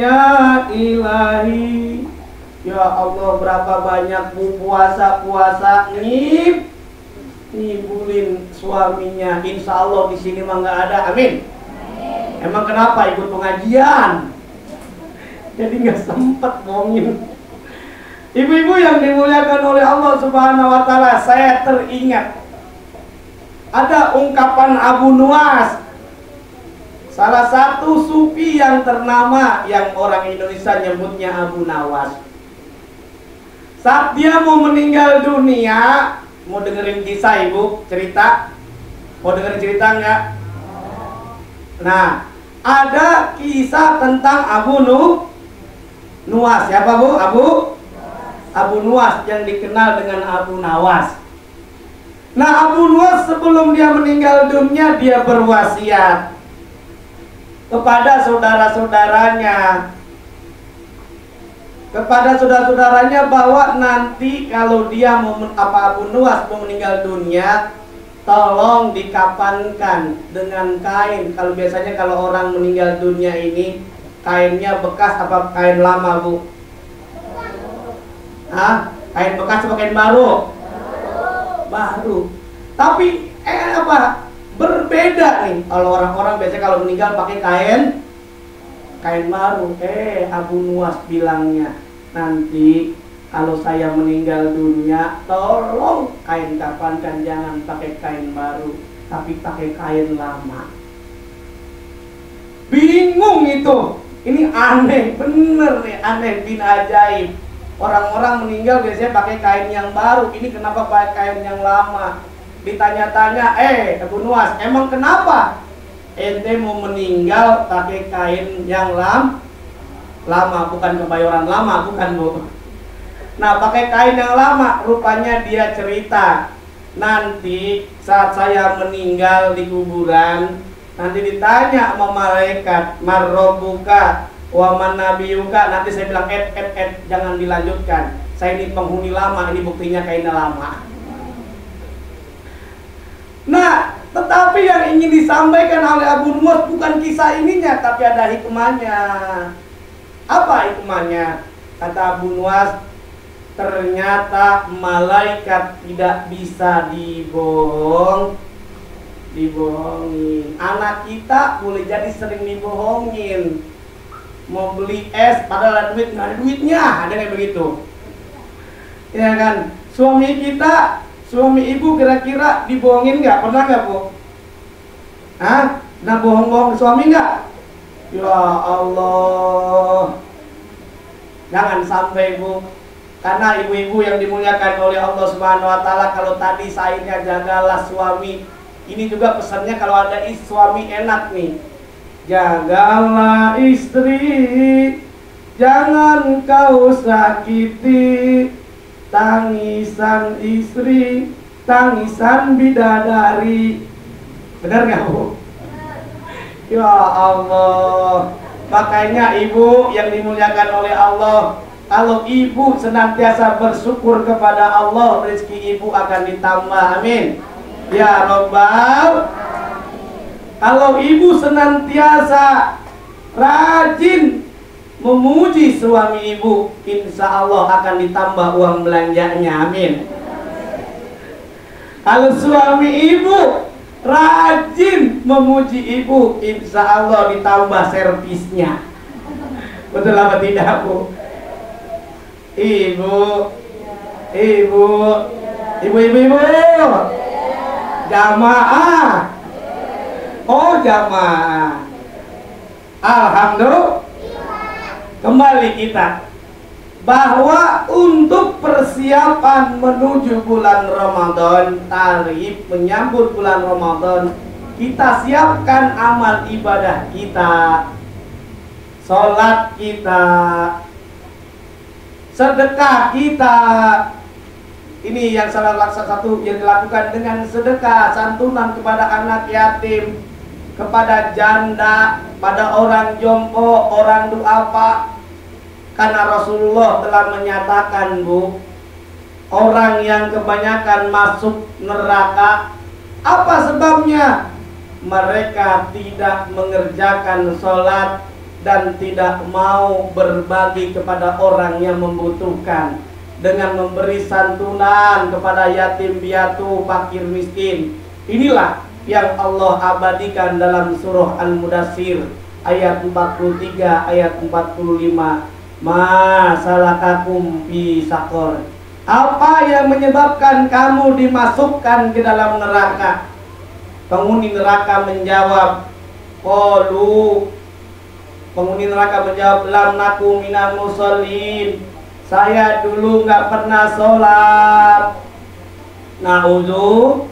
Ya ilahi, ya Allah, berapa banyak bu puasa ngibulin suaminya. Insya Allah di sini mah nggak ada, amin. Emang kenapa ikut pengajian? Jadi nggak sempet bohongin. Ibu-ibu yang dimuliakan oleh Allah Subhanahu Wa Taala, saya teringat ada ungkapan Abu Nuwas, salah satu sufi yang ternama yang orang Indonesia nyebutnya Abu Nawas. Saat dia mau meninggal dunia, mau dengerin kisah ibu cerita? Mau dengerin cerita enggak? Nah, ada kisah tentang Abu Nuwas. Siapa bu? Abu Nuwas yang dikenal dengan Abu Nawas. Nah, Abu Nuwas sebelum dia meninggal dunia, dia berwasiat kepada saudara-saudaranya bahwa nanti kalau dia Abu Nuwas mau meninggal dunia, tolong dikafankan dengan kain. Kalau biasanya kalau orang meninggal dunia ini kainnya bekas apa kain lama bu? Hah? Kain bekas apa kain baru? Baru. Tapi berbeda nih. Kalau orang-orang biasanya kalau meninggal pakai kain baru. Abu Nuwas bilangnya, nanti kalau saya meninggal dunia, tolong kain kafankan, jangan pakai kain baru, tapi pakai kain lama. Bingung itu. Ini aneh, bener nih, aneh bin ajaib. Orang-orang meninggal biasanya pakai kain yang baru, ini kenapa pakai kain yang lama? Ditanya-tanya, Abu Nuwas, emang kenapa ente mau meninggal pakai kain yang lama, bukan kebayoran lama, bukan bu. Nah, pakai kain yang lama, rupanya dia cerita, nanti saat saya meninggal di kuburan, nanti ditanya sama malaikat, marrobuka wa man nabiyuka, nanti saya bilang jangan dilanjutkan, saya ini penghuni lama, ini buktinya kainnya lama. Nah, tetapi yang ingin disampaikan oleh Abu Nuwas bukan kisah ininya, tapi ada hikmahnya. Apa hikmahnya? Kata Abu Nuwas, ternyata malaikat tidak bisa dibohongin. Anak kita boleh jadi sering dibohongin. Mau beli es padahal ada duit, nggak ada duitnya, ada kayak begitu. Ya kan? Suami ibu kira-kira dibohongin nggak? Pernah nggak bu? Hah? Nah, bohong-bohong suami nggak? Ya Allah, jangan sampai bu. Karena ibu-ibu yang dimuliakan oleh Allah Subhanahu Wa Taala, kalau tadi sairnya jagalah suami, ini juga pesannya kalau ada suami enak nih. Jagalah istri, jangan kau sakiti, tangisan istri, tangisan bidadari. Benar nggak bu? Ya Allah, makanya ibu yang dimuliakan oleh Allah, kalau ibu senantiasa bersyukur kepada Allah, rezeki ibu akan ditambah, amin. Ya Rabbal. Kalau ibu senantiasa rajin memuji suami ibu, insya Allah akan ditambah uang belanjanya, amin. Kalau suami ibu rajin memuji ibu, insya Allah ditambah servisnya. Betul apa tidak bu? Ibu, jamaah. Oh jamaah. Alhamdulillah. Kembali kita bahwa untuk persiapan menuju bulan Ramadan, tarif menyambut bulan Ramadan, kita siapkan amal ibadah kita, sholat kita, sedekah kita. Ini yang salah satu yang dilakukan dengan sedekah, santunan kepada anak yatim, kepada janda, pada orang jompo, orang duafa. Karena Rasulullah telah menyatakan bu, orang yang kebanyakan masuk neraka, apa sebabnya? Mereka tidak mengerjakan sholat, dan tidak mau berbagi kepada orang yang membutuhkan dengan memberi santunan kepada yatim piatu, fakir miskin. Inilah yang Allah abadikan dalam surah Al-Mudaththir ayat 43 ayat 45. Ma salakakum fi saqar? Apa yang menyebabkan kamu dimasukkan ke dalam neraka? Penghuni neraka menjawab, penghuni neraka menjawab, lam naku minal musallin. Saya dulu nggak pernah sholat. Na'udzu.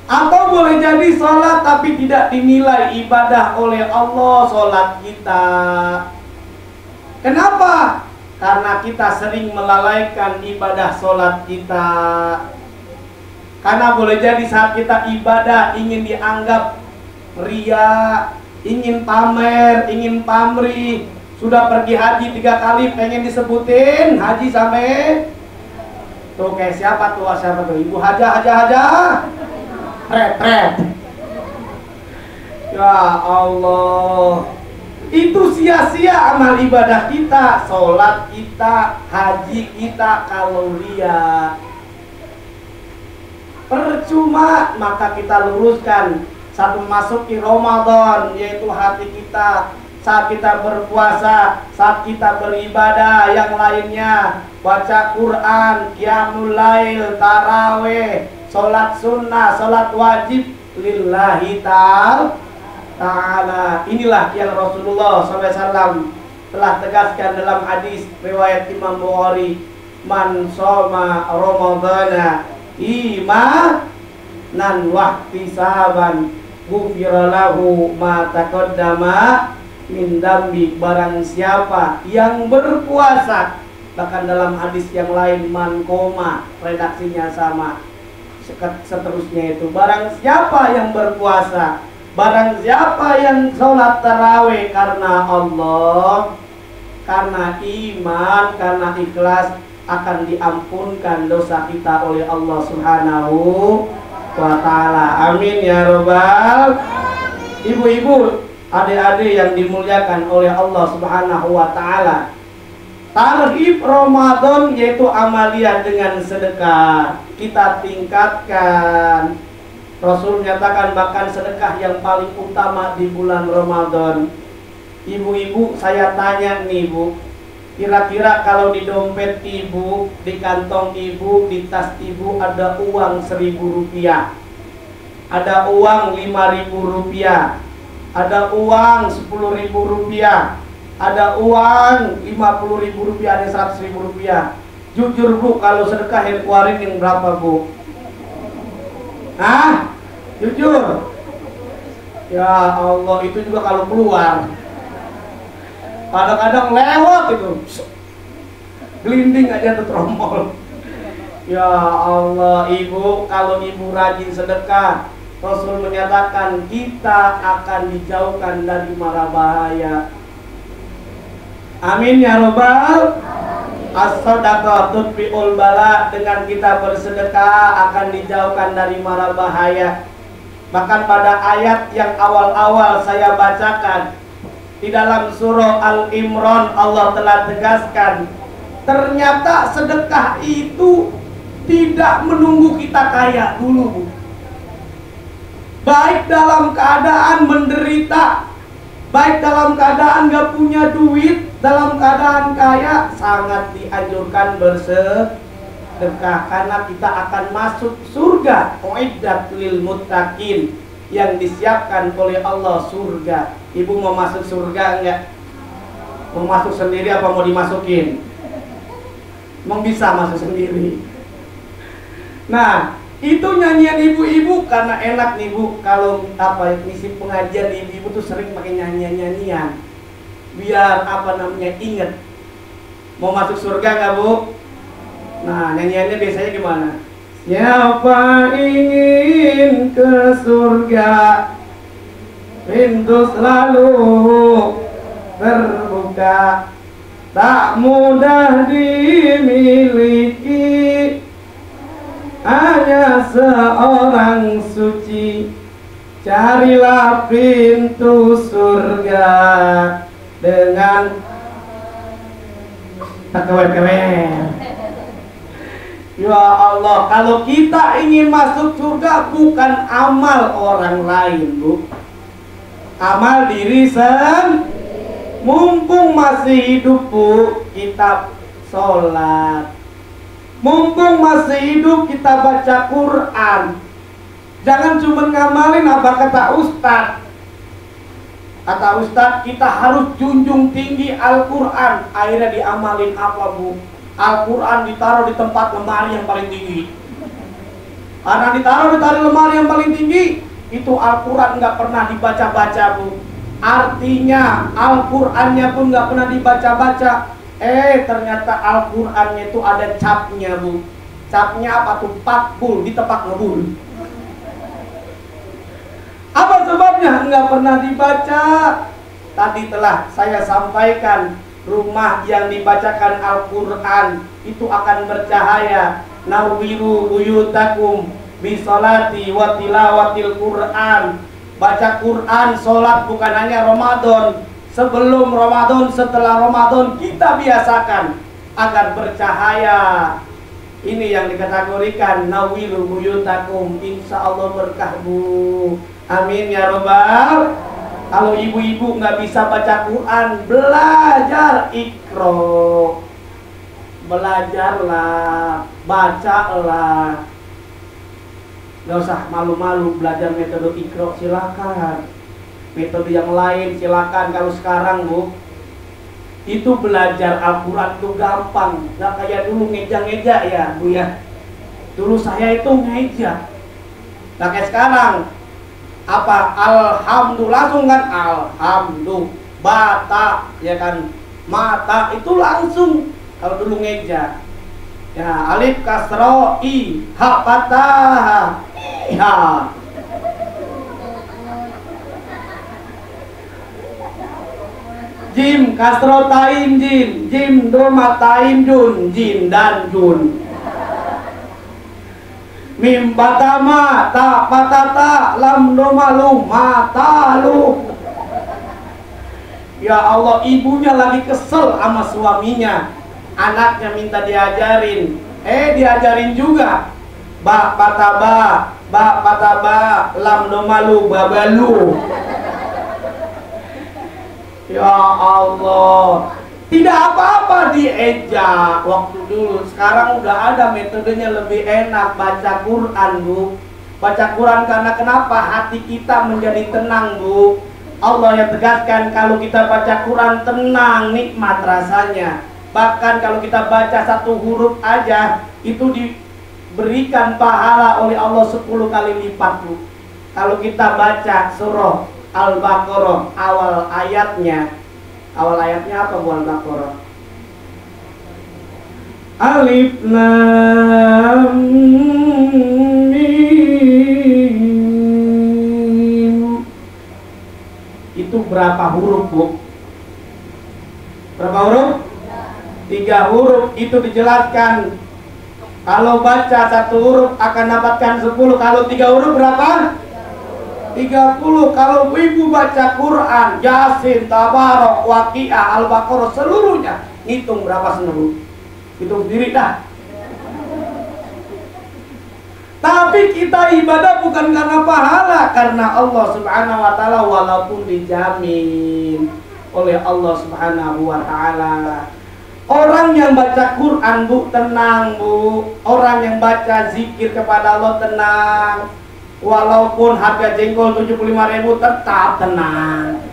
Atau boleh jadi sholat tapi tidak dinilai ibadah oleh Allah sholat kita. Kenapa? Karena kita sering melalaikan ibadah sholat kita. Karena boleh jadi saat kita ibadah ingin dianggap ria, ingin pamer, ingin pamrih. Sudah pergi haji 3 kali pengen disebutin haji sampai tuh kayak siapa tuh ibu haja pret. Ya Allah, itu sia-sia amal ibadah kita, sholat kita, haji kita kalau ria. Percuma. Maka kita luruskan saat memasuki Ramadan, yaitu hati kita saat kita berpuasa, saat kita beribadah yang lainnya, baca Quran, qiyamul lail, taraweh, sholat sunnah, sholat wajib lillahi ta'ala. Inilah yang Rasulullah SAW telah tegaskan dalam hadis riwayat Imam Bukhari, man shoma ramadhana imanan wahtisaban ghufira lahu ma taqaddama min dambi. Barang siapa yang berpuasa, bahkan dalam hadis yang lain man koma, redaksinya sama, seterusnya itu, barang siapa yang berpuasa, barang siapa yang sholat tarawih karena Allah, karena iman, karena ikhlas, akan diampunkan dosa kita oleh Allah Subhanahu wa ta'ala. Amin ya robbal. Ibu-ibu, adik-adik yang dimuliakan oleh Allah Subhanahu wa ta'ala, tarhib Ramadan yaitu amalia dengan sedekah kita tingkatkan. Rasul menyatakan bahkan sedekah yang paling utama di bulan Ramadan. Ibu-ibu, saya tanya nih Bu, kira-kira kalau di dompet ibu, di kantong ibu, di tas ibu ada uang 1.000 rupiah, ada uang 5.000 rupiah, ada uang 10.000 rupiah, ada uang 50.000 rupiah, ada 100.000 rupiah. Jujur Bu, kalau sedekah yang keluarin yang berapa Bu? Hah? Jujur? Ya Allah, itu juga kalau keluar kadang-kadang lewat itu, gelinding aja tuh trompol. Ya Allah, ibu, kalau ibu rajin sedekah, Rasul menyatakan kita akan dijauhkan dari mara bahaya. Amin ya robbal. As-sadaqah tutfi'ul bala. Dengan kita bersedekah akan dijauhkan dari mara bahaya. Bahkan pada ayat yang awal-awal saya bacakan di dalam surah Al-Imran, Allah telah tegaskan ternyata sedekah itu tidak menunggu kita kaya dulu Bu. Baik dalam keadaan menderita, baik dalam keadaan gak punya duit, dalam keadaan kaya, sangat dianjurkan bersedekah karena kita akan masuk surga. Uiddat lil muttaqin, yang disiapkan oleh Allah surga. Ibu mau masuk surga enggak? Mau masuk sendiri apa mau dimasukin? Mau bisa masuk sendiri. Nah, itu nyanyian ibu-ibu karena enak nih Bu, kalau ngisi pengajian ibu-ibu tuh sering pakai nyanyian-nyanyian biar inget mau masuk surga nggak Bu? Nah, nyanyiannya biasanya gimana? Siapa ingin ke surga, pintu selalu terbuka, tak mudah dimiliki, hanya seorang suci. Carilah pintu surga dengan kewer-kewer. Ya Allah, kalau kita ingin masuk surga bukan amal orang lain, Bu. Amal diri sendiri. Mumpung masih hidup, Bu, kita sholat. Mumpung masih hidup, kita baca Quran. Jangan cuma ngamalin apa kata Ustadz. Kata Ustadz, kita harus junjung tinggi Al-Quran. Akhirnya diamalin apa, Bu? Al-Quran ditaruh di tempat lemari yang paling tinggi. Karena ditaruh di lemari yang paling tinggi, itu Al-Quran nggak pernah dibaca-baca, Bu. Artinya Al-Qurannya pun nggak pernah dibaca-baca. Ternyata Al-Qurannya itu ada capnya, Bu. Capnya apa tuh? Pakbul, ditepak ngebul. Apa sebabnya nggak pernah dibaca? Tadi telah saya sampaikan, rumah yang dibacakan Al-Quran itu akan bercahaya. Nawwiru buyutakum bisolati wa tilawatil Quran. Baca Quran, sholat bukan hanya Ramadan. Sebelum Ramadan, setelah Ramadan, kita biasakan agar bercahaya. Ini yang dikategorikan nawwiru buyutakum. Insya Allah berkah, Bu. Amin ya Rabbal. Kalau ibu-ibu nggak bisa baca Quran, belajar Iqra. Belajarlah, bacalah. Gak usah malu-malu belajar metode Iqra, silakan. Metode yang lain silakan. Kalau sekarang, Bu, itu belajar Al-Quran itu gampang. Gak kayak dulu ngeja-ngeja ya, Bu ya. Dulu saya itu ngeja. Gak kayak sekarang. Apa? Alhamdulillah, langsung kan alhamdulillah. Bata, ya kan. Mata itu langsung. Kalau dulu ngeja. Ya, alif kasro i ha patah ha. Jim kasro taim jim doma taim jun jim dan jun. Mim patama ta patata lam doma lu mata lu. Ya Allah, ibunya lagi kesel sama suaminya. Anaknya minta diajarin, diajarin juga. Ba pataba, lam domalu, babalu. Ya Allah, tidak apa-apa dieja waktu dulu. Sekarang udah ada metodenya lebih enak. Baca Quran, Bu. Baca Quran karena kenapa? Hati kita menjadi tenang, Bu. Allah yang tegaskan kalau kita baca Quran tenang, nikmat rasanya. Bahkan kalau kita baca satu huruf aja, itu diberikan pahala oleh Allah 10 kali lipat, Bu. Kalau kita baca surah Al-Baqarah awal ayatnya apa, Bu? Al-Baqarah Alif Lam Mim. Itu berapa huruf, Bu? Berapa huruf? 3 huruf. Itu dijelaskan. Kalau baca 1 huruf akan dapatkan 10. Kalau 3 huruf berapa? 30. Kalau ibu baca Quran, Yasin, Tabarok, Waqiah, Al-Baqarah seluruhnya, hitung berapa seluruh? Hitung sendiri dah. Tapi kita ibadah bukan karena pahala, karena Allah Subhanahu wa taala, walaupun dijamin oleh Allah Subhanahu wa taala. Orang yang baca Quran, Bu, tenang, Bu. Orang yang baca zikir kepada Allah tenang. Walaupun harga jengkol 75.000 tetap tenang.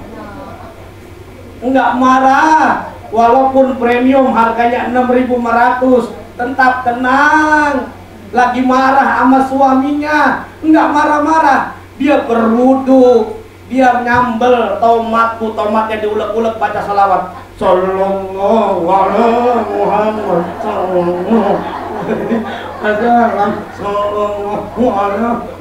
Enggak marah. Walaupun premium harganya 6.500 tetap tenang. Lagi marah sama suaminya, enggak marah-marah. Dia berwudu, dia nyambel tomat, Bu, tomatnya diulek-ulek, baca salawat. Sallallahu alaihi Muhammad sallallahu alaihi wasallam.